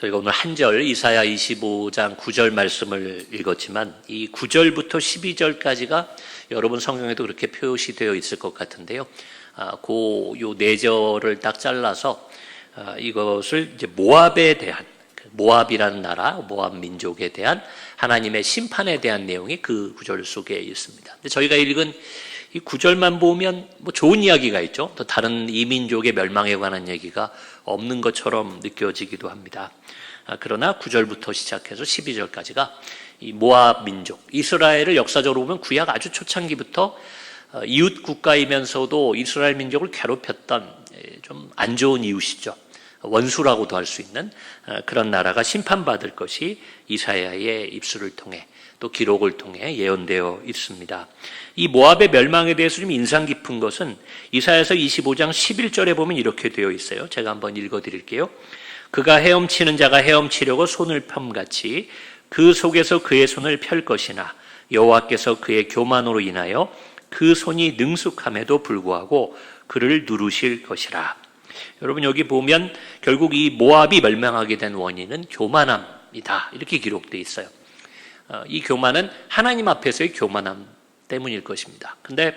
저희가 오늘 한 절 이사야 25장 9절 말씀을 읽었지만 이 9절부터 12절까지가 여러분 성경에도 그렇게 표시되어 있을 것 같은데요. 요 4절을 딱 잘라서 이것을 이제 모압에 대한, 모압이라는 나라, 모압 민족에 대한 하나님의 심판에 대한 내용이 그 9절 속에 있습니다. 근데 저희가 읽은 이 9절만 보면 뭐 좋은 이야기가 있죠. 또 다른 이민족의 멸망에 관한 얘기가 없는 것처럼 느껴지기도 합니다. 그러나 9절부터 시작해서 12절까지가 이 모압 민족, 이스라엘을 역사적으로 보면 구약 아주 초창기부터 이웃 국가이면서도 이스라엘 민족을 괴롭혔던 좀 안 좋은 이웃이죠. 원수라고도 할 수 있는 그런 나라가 심판받을 것이 이사야의 입술을 통해 또 기록을 통해 예언되어 있습니다. 이 모압의 멸망에 대해서 좀 인상 깊은 것은 이사야서 25장 11절에 보면 이렇게 되어 있어요. 제가 한번 읽어드릴게요. 그가 헤엄치는 자가 헤엄치려고 손을 펴같이 그 속에서 그의 손을 펼 것이나 여호와께서 그의 교만으로 인하여 그 손이 능숙함에도 불구하고 그를 누르실 것이라. 여러분 여기 보면 결국 이 모압이 멸망하게 된 원인은 교만함이다 이렇게 기록되어 있어요. 이 교만은 하나님 앞에서의 교만함 때문일 것입니다. 근데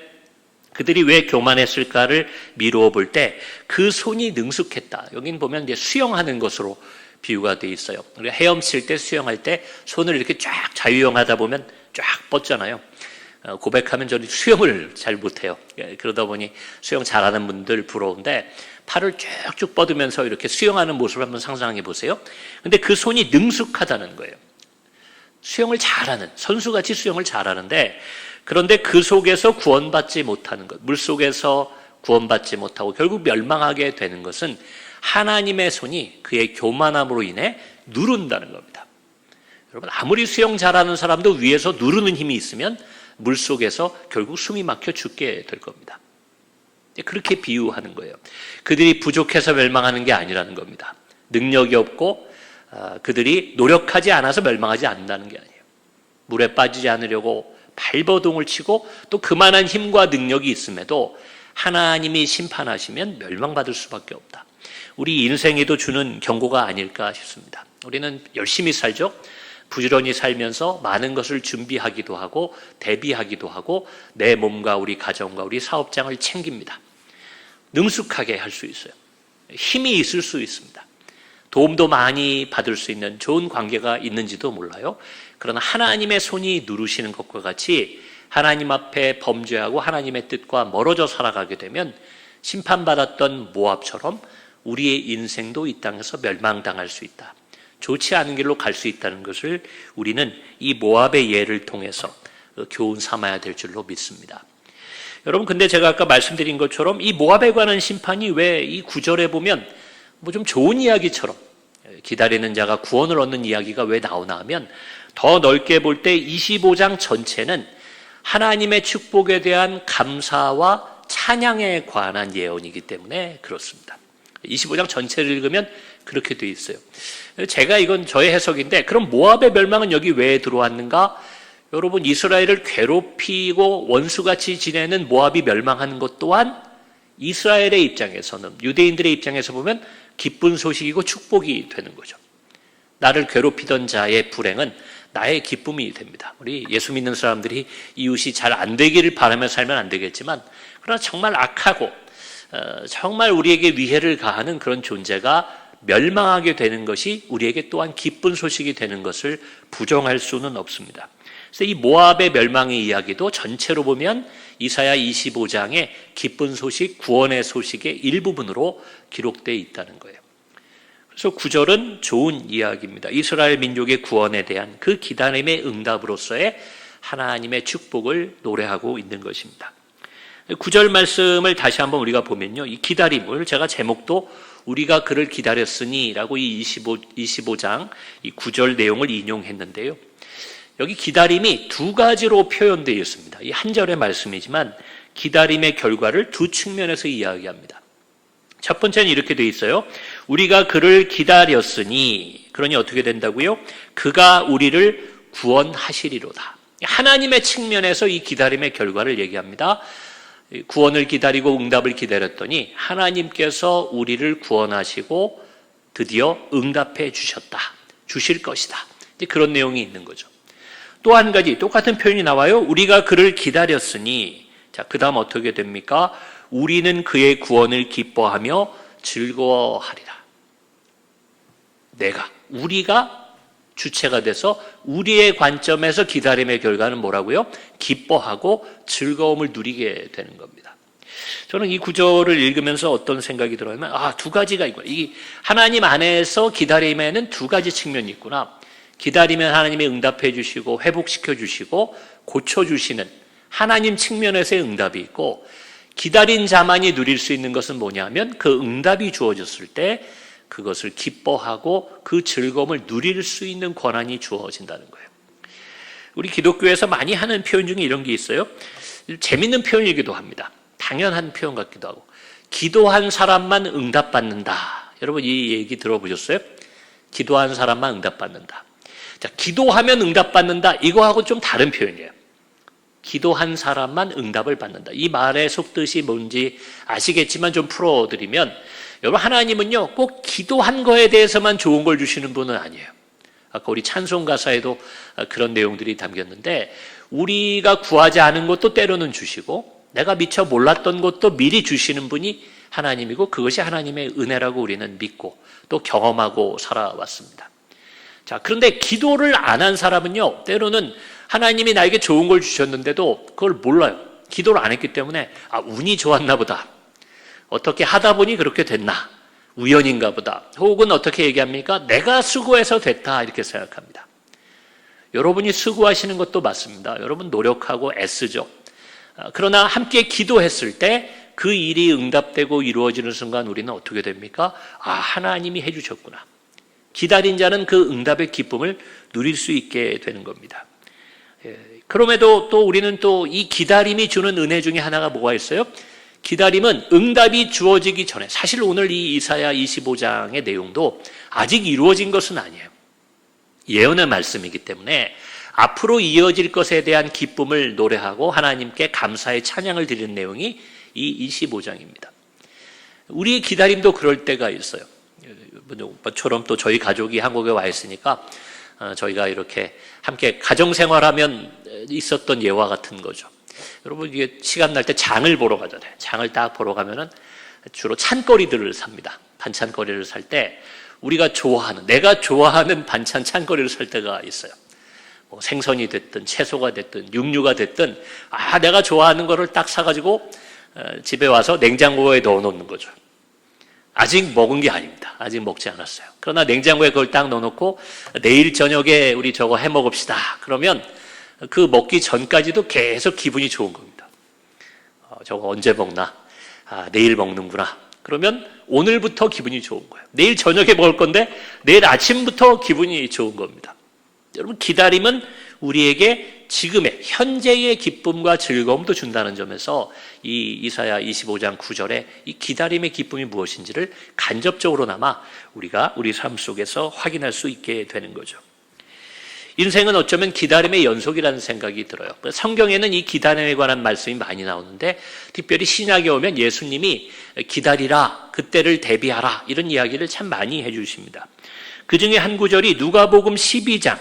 그들이 왜 교만했을까를 미루어 볼 때 그 손이 능숙했다. 여긴 보면 이제 수영하는 것으로 비유가 되어 있어요. 우리가 헤엄칠 때 수영할 때 손을 이렇게 쫙 자유형하다 보면 쫙 뻗잖아요. 고백하면 저는 수영을 잘 못해요. 그러다 보니 수영 잘하는 분들 부러운데 팔을 쭉쭉 뻗으면서 이렇게 수영하는 모습을 한번 상상해 보세요. 근데 그 손이 능숙하다는 거예요. 수영을 잘하는, 선수같이 수영을 잘하는데 그런데 그 속에서 구원받지 못하는 것, 물속에서 구원받지 못하고 결국 멸망하게 되는 것은 하나님의 손이 그의 교만함으로 인해 누른다는 겁니다. 여러분 아무리 수영 잘하는 사람도 위에서 누르는 힘이 있으면 물속에서 결국 숨이 막혀 죽게 될 겁니다. 그렇게 비유하는 거예요. 그들이 부족해서 멸망하는 게 아니라는 겁니다. 능력이 없고 그들이 노력하지 않아서 멸망하지 않는다는 게 아니에요. 물에 빠지지 않으려고 발버둥을 치고 또 그만한 힘과 능력이 있음에도 하나님이 심판하시면 멸망받을 수밖에 없다. 우리 인생에도 주는 경고가 아닐까 싶습니다. 우리는 열심히 살죠. 부지런히 살면서 많은 것을 준비하기도 하고 대비하기도 하고 내 몸과 우리 가정과 우리 사업장을 챙깁니다. 능숙하게 할 수 있어요. 힘이 있을 수 있습니다. 도움도 많이 받을 수 있는 좋은 관계가 있는지도 몰라요. 그러나 하나님의 손이 누르시는 것과 같이 하나님 앞에 범죄하고 하나님의 뜻과 멀어져 살아가게 되면 심판받았던 모압처럼 우리의 인생도 이 땅에서 멸망당할 수 있다. 좋지 않은 길로 갈 수 있다는 것을 우리는 이 모압의 예를 통해서 교훈 삼아야 될 줄로 믿습니다. 여러분 근데 제가 아까 말씀드린 것처럼 이 모압에 관한 심판이 왜 이 9절에 보면 뭐 좀 좋은 이야기처럼 기다리는 자가 구원을 얻는 이야기가 왜 나오나 하면 더 넓게 볼 때 25장 전체는 하나님의 축복에 대한 감사와 찬양에 관한 예언이기 때문에 그렇습니다. 25장 전체를 읽으면 그렇게 되어 있어요. 제가 이건 저의 해석인데 그럼 모압의 멸망은 여기 왜 들어왔는가? 여러분 이스라엘을 괴롭히고 원수같이 지내는 모압이 멸망하는 것 또한 이스라엘의 입장에서는 유대인들의 입장에서 보면 기쁜 소식이고 축복이 되는 거죠. 나를 괴롭히던 자의 불행은 나의 기쁨이 됩니다. 우리 예수 믿는 사람들이 이웃이 잘 안 되기를 바라며 살면 안 되겠지만 그러나 정말 악하고 정말 우리에게 위해를 가하는 그런 존재가 멸망하게 되는 것이 우리에게 또한 기쁜 소식이 되는 것을 부정할 수는 없습니다. 그래서 이 모압의 멸망의 이야기도 전체로 보면 이사야 25장의 기쁜 소식, 구원의 소식의 일부분으로 기록되어 있다는 거예요. 그래서 9절은 좋은 이야기입니다. 이스라엘 민족의 구원에 대한 그 기다림의 응답으로서의 하나님의 축복을 노래하고 있는 것입니다. 9절 말씀을 다시 한번 우리가 보면요. 이 기다림을 제가 제목도 우리가 그를 기다렸으니 라고 이 25장 이 9절 내용을 인용했는데요. 여기 기다림이 두 가지로 표현되어 있습니다. 이 한 절의 말씀이지만 기다림의 결과를 두 측면에서 이야기합니다. 첫 번째는 이렇게 되어 있어요. 우리가 그를 기다렸으니 그러니 어떻게 된다고요? 그가 우리를 구원하시리로다. 하나님의 측면에서 이 기다림의 결과를 얘기합니다. 구원을 기다리고 응답을 기다렸더니 하나님께서 우리를 구원하시고 드디어 응답해 주셨다. 주실 것이다. 이제 그런 내용이 있는 거죠. 또 한 가지 똑같은 표현이 나와요. 우리가 그를 기다렸으니, 자, 그 다음 어떻게 됩니까? 우리는 그의 구원을 기뻐하며 즐거워하리라. 우리가 주체가 돼서 우리의 관점에서 기다림의 결과는 뭐라고요? 기뻐하고 즐거움을 누리게 되는 겁니다. 저는 이 구절을 읽으면서 어떤 생각이 들어요? 두 가지가 있구나. 이 하나님 안에서 기다림에는 두 가지 측면이 있구나. 기다리면 하나님이 응답해 주시고 회복시켜 주시고 고쳐 주시는 하나님 측면에서의 응답이 있고, 기다린 자만이 누릴 수 있는 것은 뭐냐면 그 응답이 주어졌을 때 그것을 기뻐하고 그 즐거움을 누릴 수 있는 권한이 주어진다는 거예요. 우리 기독교에서 많이 하는 표현 중에 이런 게 있어요. 재밌는 표현이기도 합니다. 당연한 표현 같기도 하고. 기도한 사람만 응답받는다. 여러분 이 얘기 들어보셨어요? 기도한 사람만 응답받는다. 자, 기도하면 응답받는다. 이거하고 좀 다른 표현이에요. 기도한 사람만 응답을 받는다. 이 말의 속뜻이 뭔지 아시겠지만 좀 풀어드리면, 여러분 하나님은요 꼭 기도한 거에 대해서만 좋은 걸 주시는 분은 아니에요. 아까 우리 찬송 가사에도 그런 내용들이 담겼는데, 우리가 구하지 않은 것도 때로는 주시고 내가 미처 몰랐던 것도 미리 주시는 분이 하나님이고, 그것이 하나님의 은혜라고 우리는 믿고 또 경험하고 살아왔습니다. 자, 그런데 기도를 안 한 사람은요 때로는 하나님이 나에게 좋은 걸 주셨는데도 그걸 몰라요. 기도를 안 했기 때문에 운이 좋았나 보다, 어떻게 하다 보니 그렇게 됐나, 우연인가 보다, 혹은 어떻게 얘기합니까? 내가 수고해서 됐다, 이렇게 생각합니다. 여러분이 수고하시는 것도 맞습니다. 여러분 노력하고 애쓰죠. 그러나 함께 기도했을 때 그 일이 응답되고 이루어지는 순간 우리는 어떻게 됩니까? 하나님이 해주셨구나. 기다린 자는 그 응답의 기쁨을 누릴 수 있게 되는 겁니다. 그럼에도 또 우리는 또 이 기다림이 주는 은혜 중에 하나가 뭐가 있어요? 기다림은 응답이 주어지기 전에, 사실 오늘 이 이사야 25장의 내용도 아직 이루어진 것은 아니에요. 예언의 말씀이기 때문에 앞으로 이어질 것에 대한 기쁨을 노래하고 하나님께 감사의 찬양을 드리는 내용이 이 25장입니다. 우리의 기다림도 그럴 때가 있어요. 처럼 또 저희 가족이 한국에 와 있으니까 저희가 이렇게 함께 가정생활하면 있었던 예와 같은 거죠. 여러분 이게 시간 날 때 장을 보러 가잖아요. 장을 딱 보러 가면은 주로 찬거리들을 삽니다. 반찬거리를 살 때 내가 좋아하는 반찬 찬거리를 살 때가 있어요. 뭐 생선이 됐든 채소가 됐든 육류가 됐든 내가 좋아하는 거를 딱 사가지고 집에 와서 냉장고에 넣어놓는 거죠. 아직 먹은 게 아닙니다. 아직 먹지 않았어요. 그러나 냉장고에 그걸 딱 넣어놓고 내일 저녁에 우리 저거 해 먹읍시다. 그러면 그 먹기 전까지도 계속 기분이 좋은 겁니다. 저거 언제 먹나? 내일 먹는구나. 그러면 오늘부터 기분이 좋은 거예요. 내일 저녁에 먹을 건데 내일 아침부터 기분이 좋은 겁니다. 여러분 기다림은 우리에게 지금의 현재의 기쁨과 즐거움도 준다는 점에서 이 이사야 25장 9절에 이 기다림의 기쁨이 무엇인지를 간접적으로나마 우리가 우리 삶 속에서 확인할 수 있게 되는 거죠. 인생은 어쩌면 기다림의 연속이라는 생각이 들어요. 성경에는 이 기다림에 관한 말씀이 많이 나오는데, 특별히 신약에 오면 예수님이 기다리라, 그때를 대비하라, 이런 이야기를 참 많이 해주십니다. 그 중에 한 구절이 누가복음 12장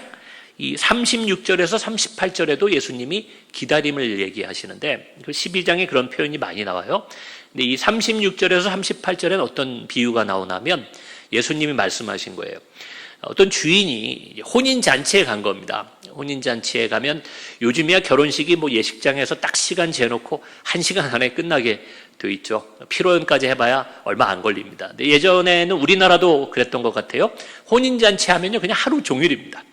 이 36절에서 38절에도 예수님이 기다림을 얘기하시는데, 그 12장에 그런 표현이 많이 나와요. 근데 이 36절에서 38절에는 어떤 비유가 나오냐면 예수님이 말씀하신 거예요. 어떤 주인이 혼인잔치에 간 겁니다. 혼인잔치에 가면 요즘이야 결혼식이 예식장에서 딱 시간 재놓고 1시간 안에 끝나게 돼 있죠. 피로연까지 해봐야 얼마 안 걸립니다. 근데 예전에는 우리나라도 그랬던 것 같아요. 혼인잔치 하면요 그냥 하루 종일입니다.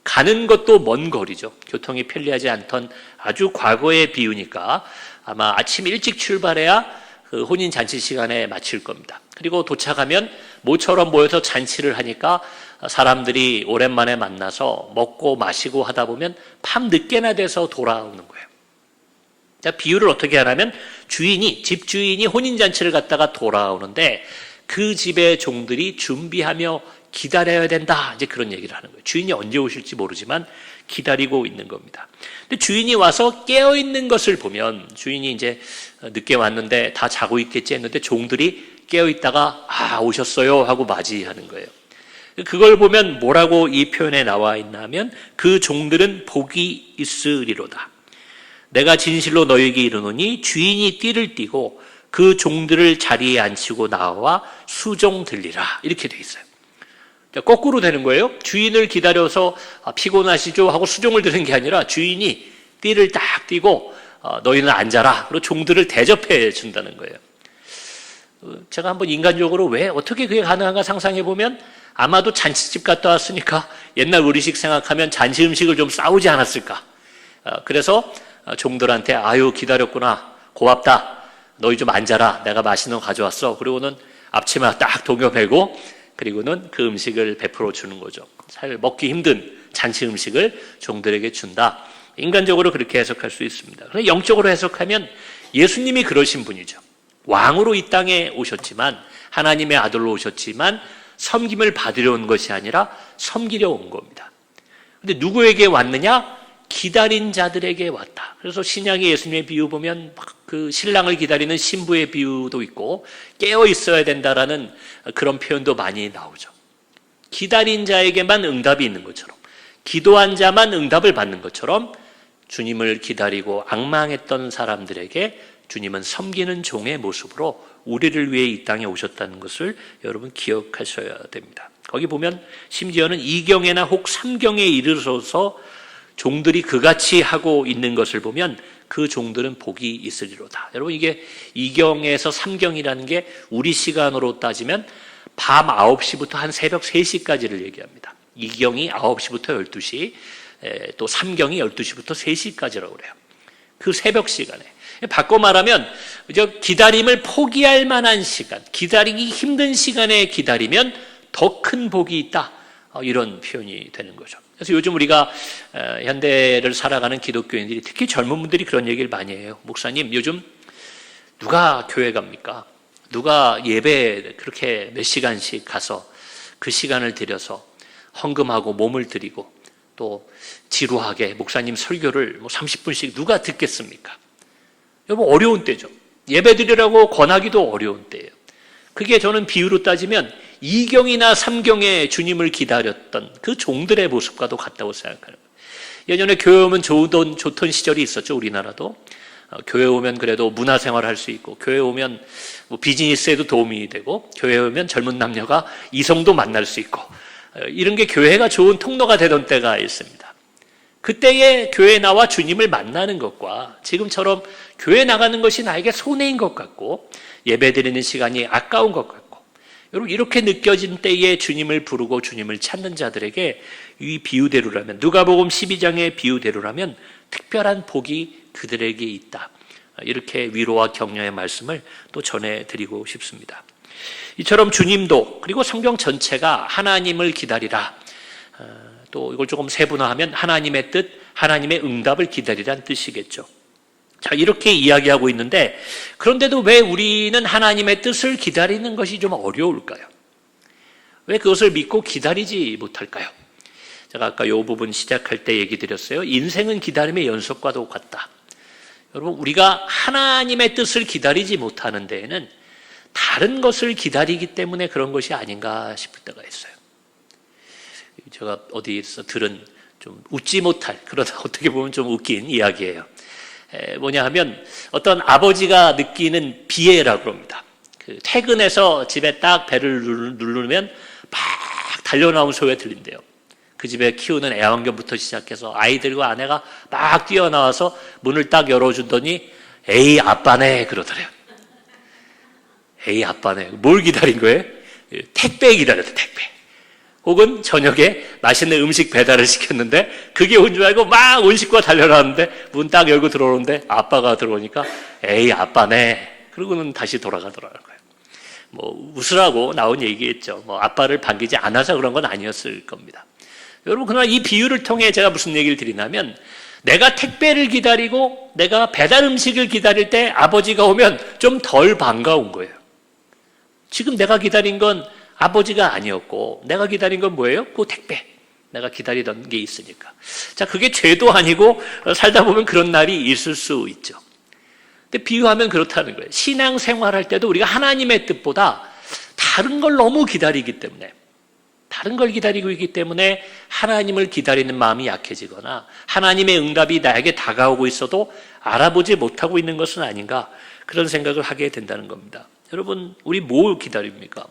가는 것도 먼 거리죠. 교통이 편리하지 않던 아주 과거의 비유니까 아마 아침 일찍 출발해야 그 혼인잔치 시간에 마칠 겁니다. 그리고 도착하면 모처럼 모여서 잔치를 하니까 사람들이 오랜만에 만나서 먹고 마시고 하다 보면 밤 늦게나 돼서 돌아오는 거예요. 자, 비유를 어떻게 하냐면 집주인이 혼인잔치를 갔다가 돌아오는데 그 집의 종들이 준비하며 기다려야 된다. 이제 그런 얘기를 하는 거예요. 주인이 언제 오실지 모르지만 기다리고 있는 겁니다. 근데 주인이 와서 깨어있는 것을 보면 주인이 이제 늦게 왔는데 다 자고 있겠지 했는데 종들이 깨어있다가 오셨어요 하고 맞이하는 거예요. 그걸 보면 뭐라고 이 표현에 나와 있냐면 그 종들은 복이 있으리로다. 내가 진실로 너에게 이르노니 주인이 띠를 띠고 그 종들을 자리에 앉히고 나와 수종 들리라. 이렇게 돼 있어요. 거꾸로 되는 거예요. 주인을 기다려서 피곤하시죠 하고 수종을 드는 게 아니라 주인이 띠를 딱 띠고 너희는 앉아라. 그리고 종들을 대접해 준다는 거예요. 제가 한번 인간적으로 왜 어떻게 그게 가능한가 상상해 보면 아마도 잔치집 갔다 왔으니까 옛날 우리식 생각하면 잔치 음식을 좀 싸우지 않았을까. 그래서 종들한테 아유 기다렸구나 고맙다 너희 좀 앉아라 내가 맛있는 거 가져왔어. 그리고는 앞치마 딱 동여매고 그리고는 그 음식을 베풀어 주는 거죠. 잘 먹기 힘든 잔치 음식을 종들에게 준다. 인간적으로 그렇게 해석할 수 있습니다. 그런데 영적으로 해석하면 예수님이 그러신 분이죠. 왕으로 이 땅에 오셨지만 하나님의 아들로 오셨지만 섬김을 받으려 온 것이 아니라 섬기려 온 겁니다. 그런데 누구에게 왔느냐? 기다린 자들에게 왔다. 그래서 신약의 예수님의 비유 보면 그 신랑을 기다리는 신부의 비유도 있고 깨어 있어야 된다라는 그런 표현도 많이 나오죠. 기다린 자에게만 응답이 있는 것처럼 기도한 자만 응답을 받는 것처럼 주님을 기다리고 앙망했던 사람들에게 주님은 섬기는 종의 모습으로 우리를 위해 이 땅에 오셨다는 것을 여러분 기억하셔야 됩니다. 거기 보면 심지어는 2경에나 혹 3경에 이르러서 종들이 그같이 하고 있는 것을 보면 그 종들은 복이 있으리로다. 여러분 이게 2경에서 3경이라는 게 우리 시간으로 따지면 밤 9시부터 한 새벽 3시까지를 얘기합니다. 2경이 9시부터 12시, 또 3경이 12시부터 3시까지라고 그래요. 그 새벽 시간에. 바꿔 말하면 기다림을 포기할 만한 시간, 기다리기 힘든 시간에 기다리면 더 큰 복이 있다. 이런 표현이 되는 거죠. 그래서 요즘 우리가 현대를 살아가는 기독교인들이 특히 젊은 분들이 그런 얘기를 많이 해요. 목사님, 요즘 누가 교회 갑니까? 누가 예배 그렇게 몇 시간씩 가서 그 시간을 들여서 헌금하고 몸을 드리고 또 지루하게 목사님 설교를 30분씩 누가 듣겠습니까? 여러분 어려운 때죠. 예배 드리라고 권하기도 어려운 때예요. 그게 저는 비유로 따지면 2경이나 3경에 주님을 기다렸던 그 종들의 모습과도 같다고 생각하는 거예요. 예전에 교회 오면 좋던 시절이 있었죠. 우리나라도. 교회 오면 그래도 문화생활 할 수 있고 교회 오면 비즈니스에도 도움이 되고 교회 오면 젊은 남녀가 이성도 만날 수 있고 이런 게 교회가 좋은 통로가 되던 때가 있습니다. 그때에 교회에 나와 주님을 만나는 것과 지금처럼 교회 나가는 것이 나에게 손해인 것 같고 예배드리는 시간이 아까운 것 같고 여러분 이렇게 느껴진 때에 주님을 부르고 주님을 찾는 자들에게 이 비유대로라면 누가복음 12장의 비유대로라면 특별한 복이 그들에게 있다. 이렇게 위로와 격려의 말씀을 또 전해드리고 싶습니다. 이처럼 주님도 그리고 성경 전체가 하나님을 기다리라. 또 이걸 조금 세분화하면 하나님의 뜻, 하나님의 응답을 기다리라는 뜻이겠죠. 자, 이렇게 이야기하고 있는데 그런데도 왜 우리는 하나님의 뜻을 기다리는 것이 좀 어려울까요? 왜 그것을 믿고 기다리지 못할까요? 제가 아까 이 부분 시작할 때 얘기 드렸어요. 인생은 기다림의 연속과도 같다. 여러분 우리가 하나님의 뜻을 기다리지 못하는 데에는 다른 것을 기다리기 때문에 그런 것이 아닌가 싶을 때가 있어요. 제가 어디서 들은 좀 웃지 못할 그러다 어떻게 보면 좀 웃긴 이야기예요. 뭐냐 하면 어떤 아버지가 느끼는 비애라고 합니다. 그 퇴근해서 집에 딱 배를 누르면 막 달려나온 소리가 들린대요. 그 집에 키우는 애완견부터 시작해서 아이들과 아내가 막 뛰어나와서 문을 딱 열어주더니 에이 아빠네 그러더래요. 에이 아빠네. 뭘 기다린 거예요? 택배 기다렸대 택배. 혹은 저녁에 맛있는 음식 배달을 시켰는데 그게 온 줄 알고 막 온 식구가 달려나왔는데 문 딱 열고 들어오는데 아빠가 들어오니까 에이 아빠네. 그러고는 다시 돌아가더라고요. 뭐 웃으라고 나온 얘기겠죠. 뭐 아빠를 반기지 않아서 그런 건 아니었을 겁니다. 여러분 그러나 이 비유를 통해 제가 무슨 얘기를 드리냐면 내가 택배를 기다리고 내가 배달 음식을 기다릴 때 아버지가 오면 좀 덜 반가운 거예요. 지금 내가 기다린 건 아버지가 아니었고 내가 기다린 건 뭐예요? 그 택배. 내가 기다리던 게 있으니까. 자, 그게 죄도 아니고 살다 보면 그런 날이 있을 수 있죠. 근데 비유하면 그렇다는 거예요. 신앙생활할 때도 우리가 하나님의 뜻보다 다른 걸 너무 기다리기 때문에, 다른 걸 기다리고 있기 때문에 하나님을 기다리는 마음이 약해지거나 하나님의 응답이 나에게 다가오고 있어도 알아보지 못하고 있는 것은 아닌가, 그런 생각을 하게 된다는 겁니다. 여러분, 우리 뭘 기다립니까?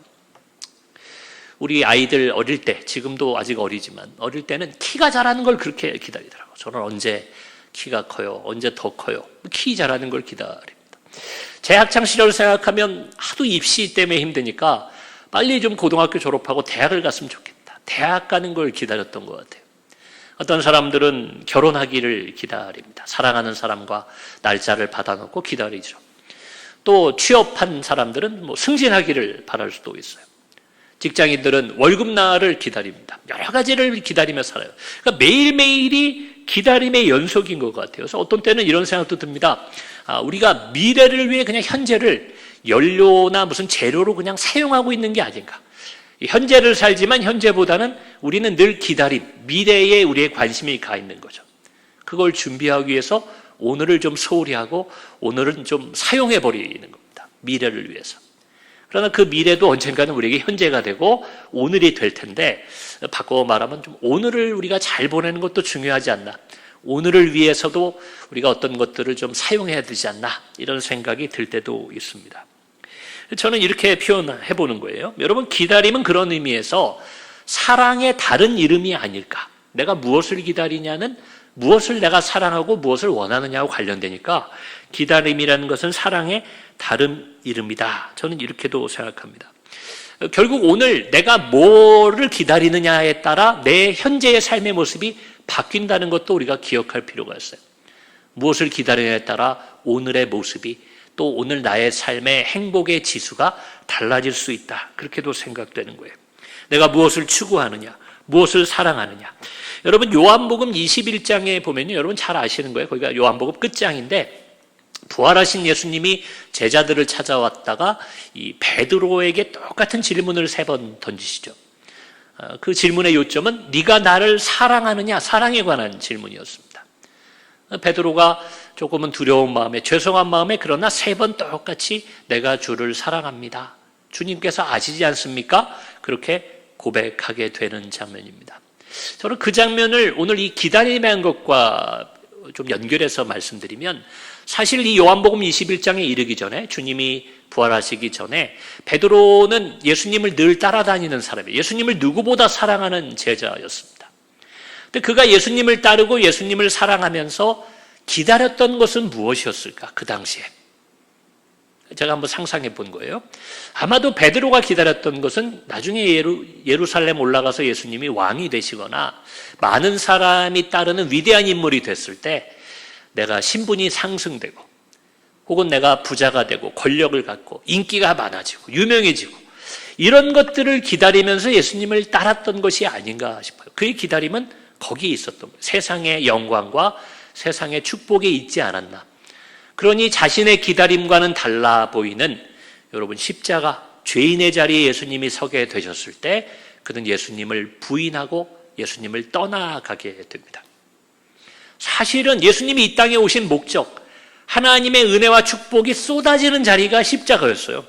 우리 아이들 어릴 때, 지금도 아직 어리지만 어릴 때는 키가 자라는 걸 그렇게 기다리더라고요. 저는 언제 키가 커요? 언제 더 커요? 키 자라는 걸 기다립니다. 제 학창 시절을 생각하면 하도 입시 때문에 힘드니까 빨리 좀 고등학교 졸업하고 대학을 갔으면 좋겠다. 대학 가는 걸 기다렸던 것 같아요. 어떤 사람들은 결혼하기를 기다립니다. 사랑하는 사람과 날짜를 받아놓고 기다리죠. 또 취업한 사람들은 승진하기를 바랄 수도 있어요. 직장인들은 월급날을 기다립니다. 여러 가지를 기다리며 살아요. 그러니까 매일매일이 기다림의 연속인 것 같아요. 그래서 어떤 때는 이런 생각도 듭니다. 우리가 미래를 위해 그냥 현재를 연료나 무슨 재료로 그냥 사용하고 있는 게 아닌가. 현재를 살지만 현재보다는 우리는 늘 기다림, 미래에 우리의 관심이 가 있는 거죠. 그걸 준비하기 위해서 오늘을 좀 소홀히 하고 오늘은 좀 사용해 버리는 겁니다. 미래를 위해서. 그러나 그 미래도 언젠가는 우리에게 현재가 되고 오늘이 될 텐데, 바꿔 말하면 좀 오늘을 우리가 잘 보내는 것도 중요하지 않나. 오늘을 위해서도 우리가 어떤 것들을 좀 사용해야 되지 않나, 이런 생각이 들 때도 있습니다. 저는 이렇게 표현해 보는 거예요. 여러분, 기다림은 그런 의미에서 사랑의 다른 이름이 아닐까. 내가 무엇을 기다리냐는 무엇을 내가 사랑하고 무엇을 원하느냐와 관련되니까 기다림이라는 것은 사랑의 다른 이름이다. 저는 이렇게도 생각합니다. 결국 오늘 내가 뭐를 기다리느냐에 따라 내 현재의 삶의 모습이 바뀐다는 것도 우리가 기억할 필요가 있어요. 무엇을 기다리느냐에 따라 오늘의 모습이, 또 오늘 나의 삶의 행복의 지수가 달라질 수 있다. 그렇게도 생각되는 거예요. 내가 무엇을 추구하느냐, 무엇을 사랑하느냐. 여러분, 요한복음 21장에 보면요, 여러분 잘 아시는 거예요. 거기가 요한복음 끝장인데, 부활하신 예수님이 제자들을 찾아왔다가 이 베드로에게 똑같은 질문을 3번 던지시죠. 그 질문의 요점은 네가 나를 사랑하느냐, 사랑에 관한 질문이었습니다. 베드로가 조금은 두려운 마음에, 죄송한 마음에, 그러나 3번 똑같이 내가 주를 사랑합니다. 주님께서 아시지 않습니까? 그렇게 고백하게 되는 장면입니다. 저는 그 장면을 오늘 이 기다림의 것과 좀 연결해서 말씀드리면, 사실 이 요한복음 21장에 이르기 전에, 주님이 부활하시기 전에 베드로는 예수님을 늘 따라다니는 사람이에요. 예수님을 누구보다 사랑하는 제자였습니다. 근데 그가 예수님을 따르고 예수님을 사랑하면서 기다렸던 것은 무엇이었을까? 그 당시에 제가 한번 상상해 본 거예요. 아마도 베드로가 기다렸던 것은 나중에 예루살렘 올라가서 예수님이 왕이 되시거나 많은 사람이 따르는 위대한 인물이 됐을 때 내가 신분이 상승되고, 혹은 내가 부자가 되고 권력을 갖고 인기가 많아지고 유명해지고, 이런 것들을 기다리면서 예수님을 따랐던 것이 아닌가 싶어요. 그의 기다림은 거기에 있었던 거예요. 세상의 영광과 세상의 축복에 있지 않았나. 그러니 자신의 기다림과는 달라 보이는, 여러분, 십자가, 죄인의 자리에 예수님이 서게 되셨을 때 그는 예수님을 부인하고 예수님을 떠나가게 됩니다. 사실은 예수님이 이 땅에 오신 목적, 하나님의 은혜와 축복이 쏟아지는 자리가 십자가였어요.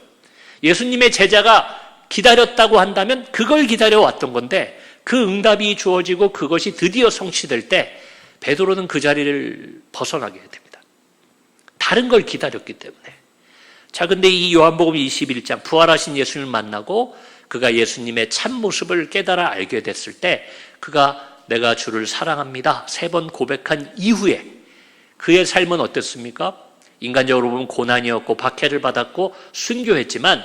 예수님의 제자가 기다렸다고 한다면 그걸 기다려왔던 건데, 그 응답이 주어지고 그것이 드디어 성취될 때 베드로는 그 자리를 벗어나게 됩니다. 다른 걸 기다렸기 때문에. 자, 근데 이 요한복음 21장, 부활하신 예수님을 만나고 그가 예수님의 참모습을 깨달아 알게 됐을 때, 그가 내가 주를 사랑합니다 3번 고백한 이후에 그의 삶은 어땠습니까? 인간적으로 보면 고난이었고 박해를 받았고 순교했지만,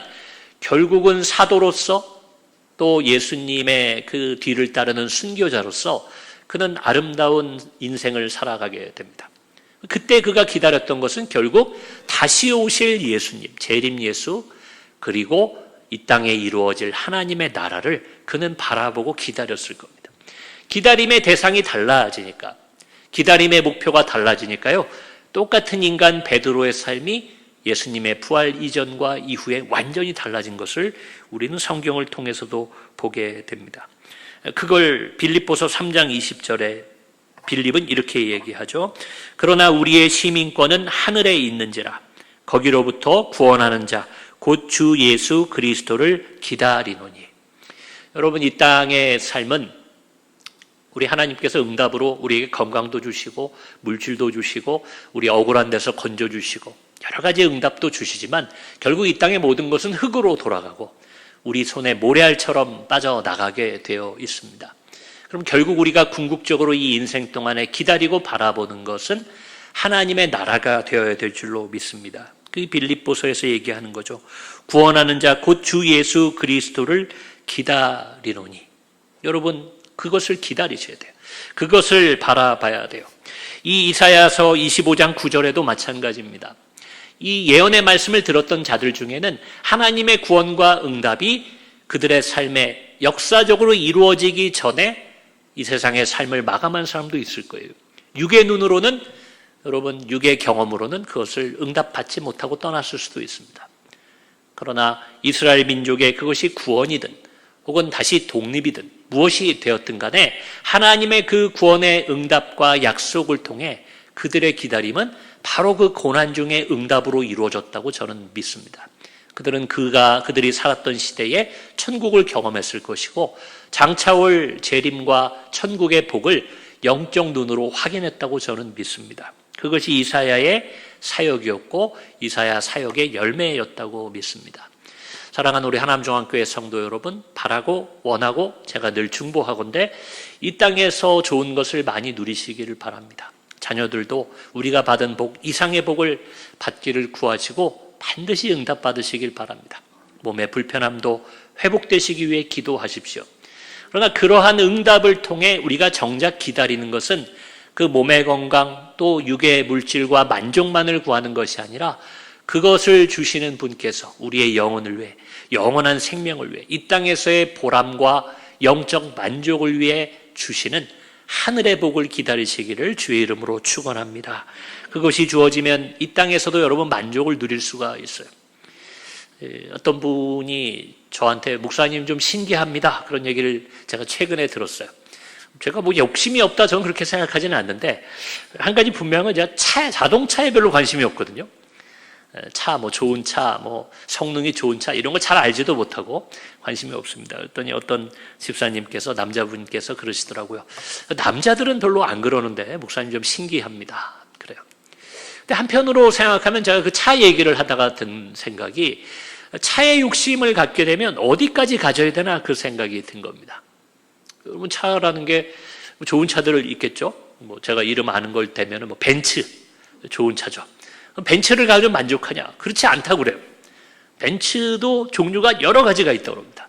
결국은 사도로서, 또 예수님의 그 뒤를 따르는 순교자로서 그는 아름다운 인생을 살아가게 됩니다. 그때 그가 기다렸던 것은 결국 다시 오실 예수님, 재림 예수, 그리고 이 땅에 이루어질 하나님의 나라를 그는 바라보고 기다렸을 겁니다. 기다림의 대상이 달라지니까, 기다림의 목표가 달라지니까요, 똑같은 인간 베드로의 삶이 예수님의 부활 이전과 이후에 완전히 달라진 것을 우리는 성경을 통해서도 보게 됩니다. 그걸 빌립보서 3장 20절에 빌립은 이렇게 얘기하죠. 그러나 우리의 시민권은 하늘에 있는지라 거기로부터 구원하는 자 곧 주 예수 그리스도를 기다리노니. 여러분, 이 땅의 삶은 우리 하나님께서 응답으로 우리에게 건강도 주시고 물질도 주시고 우리 억울한 데서 건져주시고 여러 가지 응답도 주시지만 결국 이 땅의 모든 것은 흙으로 돌아가고 우리 손에 모래알처럼 빠져나가게 되어 있습니다. 그럼 결국 우리가 궁극적으로 이 인생 동안에 기다리고 바라보는 것은 하나님의 나라가 되어야 될 줄로 믿습니다. 그 빌립보서에서 얘기하는 거죠. 구원하는 자 곧 주 예수 그리스도를 기다리노니. 여러분, 그것을 기다리셔야 돼요. 그것을 바라봐야 돼요. 이 이사야서 25장 9절에도 마찬가지입니다. 이 예언의 말씀을 들었던 자들 중에는 하나님의 구원과 응답이 그들의 삶에 역사적으로 이루어지기 전에 이 세상의 삶을 마감한 사람도 있을 거예요. 육의 눈으로는, 여러분, 육의 경험으로는 그것을 응답받지 못하고 떠났을 수도 있습니다. 그러나 이스라엘 민족의 그것이 구원이든 혹은 다시 독립이든 무엇이 되었든 간에 하나님의 그 구원의 응답과 약속을 통해 그들의 기다림은 바로 그 고난 중의 응답으로 이루어졌다고 저는 믿습니다. 그들은 그들이 살았던 시대에 천국을 경험했을 것이고 장차올 재림과 천국의 복을 영적 눈으로 확인했다고 저는 믿습니다. 그것이 이사야의 사역이었고 이사야 사역의 열매였다고 믿습니다. 사랑하는 우리 하남종합교회 성도 여러분, 바라고 원하고 제가 늘 중보하건대 이 땅에서 좋은 것을 많이 누리시기를 바랍니다. 자녀들도 우리가 받은 복 이상의 복을 받기를 구하시고 반드시 응답받으시길 바랍니다. 몸의 불편함도 회복되시기 위해 기도하십시오. 그러나 그러한 응답을 통해 우리가 정작 기다리는 것은 그 몸의 건강 또 육의 물질과 만족만을 구하는 것이 아니라 그것을 주시는 분께서 우리의 영혼을 위해, 영원한 생명을 위해, 이 땅에서의 보람과 영적 만족을 위해 주시는 하늘의 복을 기다리시기를 주의 이름으로 축원합니다. 그것이 주어지면 이 땅에서도 여러분 만족을 누릴 수가 있어요. 어떤 분이 저한테 목사님 좀 신기합니다, 그런 얘기를 제가 최근에 들었어요. 제가 뭐 욕심이 없다 저는 그렇게 생각하지는 않는데 한 가지 분명한 건 제가 자동차에 별로 관심이 없거든요. 뭐 좋은 차, 뭐 성능이 좋은 차 이런 거 잘 알지도 못하고 관심이 없습니다. 그랬더니 어떤 집사님께서, 남자분께서 그러시더라고요. 남자들은 별로 안 그러는데 목사님 좀 신기합니다. 그래요. 근데 한편으로 생각하면 제가 그 차 얘기를 하다가 든 생각이, 차에 욕심을 갖게 되면 어디까지 가져야 되나 그 생각이 든 겁니다. 여러분, 차라는 게 좋은 차들을 있겠죠. 뭐 제가 이름 아는 걸 대면은 뭐 벤츠 좋은 차죠. 벤츠를 가지고 만족하냐? 그렇지 않다고 그래요. 벤츠도 종류가 여러 가지가 있다고 합니다.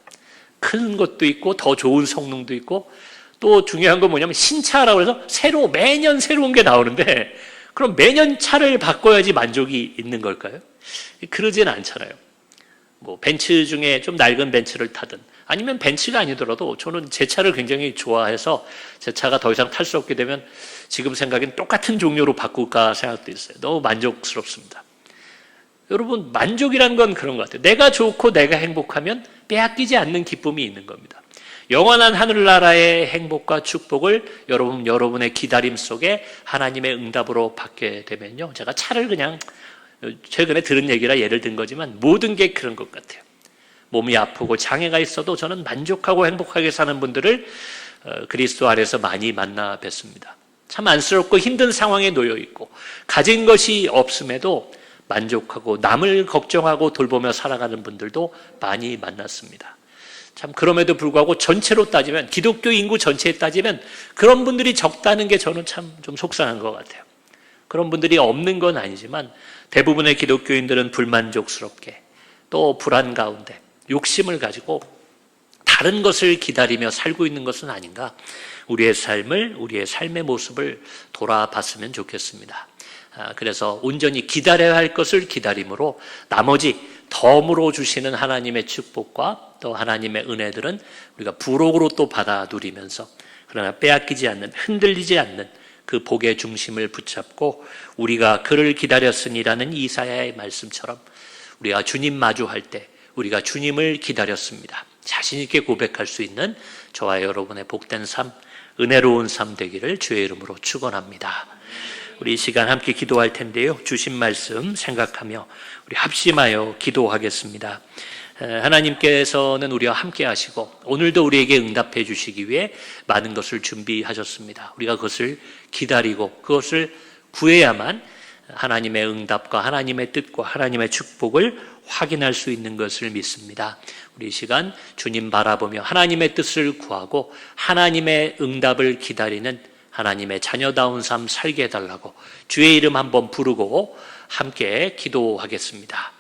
큰 것도 있고 더 좋은 성능도 있고 또 중요한 건 뭐냐면 신차라고 해서 매년 새로운 게 나오는데 그럼 매년 차를 바꿔야지 만족이 있는 걸까요? 그러진 않잖아요. 뭐 벤츠 중에 좀 낡은 벤츠를 타든 아니면 벤츠가 아니더라도 저는 제 차를 굉장히 좋아해서 제 차가 더 이상 탈 수 없게 되면 지금 생각엔 똑같은 종류로 바꿀까 생각도 있어요. 너무 만족스럽습니다. 여러분, 만족이란 건 그런 것 같아요. 내가 좋고 내가 행복하면 빼앗기지 않는 기쁨이 있는 겁니다. 영원한 하늘나라의 행복과 축복을 여러분의 기다림 속에 하나님의 응답으로 받게 되면요, 제가 차를 그냥 최근에 들은 얘기라 예를 든 거지만 모든 게 그런 것 같아요. 몸이 아프고 장애가 있어도 저는 만족하고 행복하게 사는 분들을 그리스도 안에서 많이 만나 뵀습니다. 참 안쓰럽고 힘든 상황에 놓여 있고 가진 것이 없음에도 만족하고 남을 걱정하고 돌보며 살아가는 분들도 많이 만났습니다. 참 그럼에도 불구하고 전체로 따지면, 기독교 인구 전체에 따지면 그런 분들이 적다는 게 저는 참 좀 속상한 것 같아요. 그런 분들이 없는 건 아니지만 대부분의 기독교인들은 불만족스럽게 또 불안 가운데 욕심을 가지고 다른 것을 기다리며 살고 있는 것은 아닌가, 우리의 삶의 모습을 돌아봤으면 좋겠습니다. 그래서 온전히 기다려야 할 것을 기다림으로 나머지 덤으로 주시는 하나님의 축복과 또 하나님의 은혜들은 우리가 부록으로 또 받아 누리면서, 그러나 빼앗기지 않는, 흔들리지 않는 그 복의 중심을 붙잡고 우리가 그를 기다렸으니라는 이사야의 말씀처럼 우리가 주님 마주할 때 우리가 주님을 기다렸습니다, 자신 있게 고백할 수 있는 저와 여러분의 복된 삶, 은혜로운 삶 되기를 주의 이름으로 축원합니다. 우리 이 시간 함께 기도할 텐데요. 주신 말씀 생각하며 우리 합심하여 기도하겠습니다. 하나님께서는 우리와 함께 하시고 오늘도 우리에게 응답해 주시기 위해 많은 것을 준비하셨습니다. 우리가 그것을 기다리고 그것을 구해야만 하나님의 응답과 하나님의 뜻과 하나님의 축복을 확인할 수 있는 것을 믿습니다. 우리 이 시간 주님 바라보며 하나님의 뜻을 구하고 하나님의 응답을 기다리는 하나님의 자녀다운 삶 살게 해달라고 주의 이름 한번 부르고 함께 기도하겠습니다.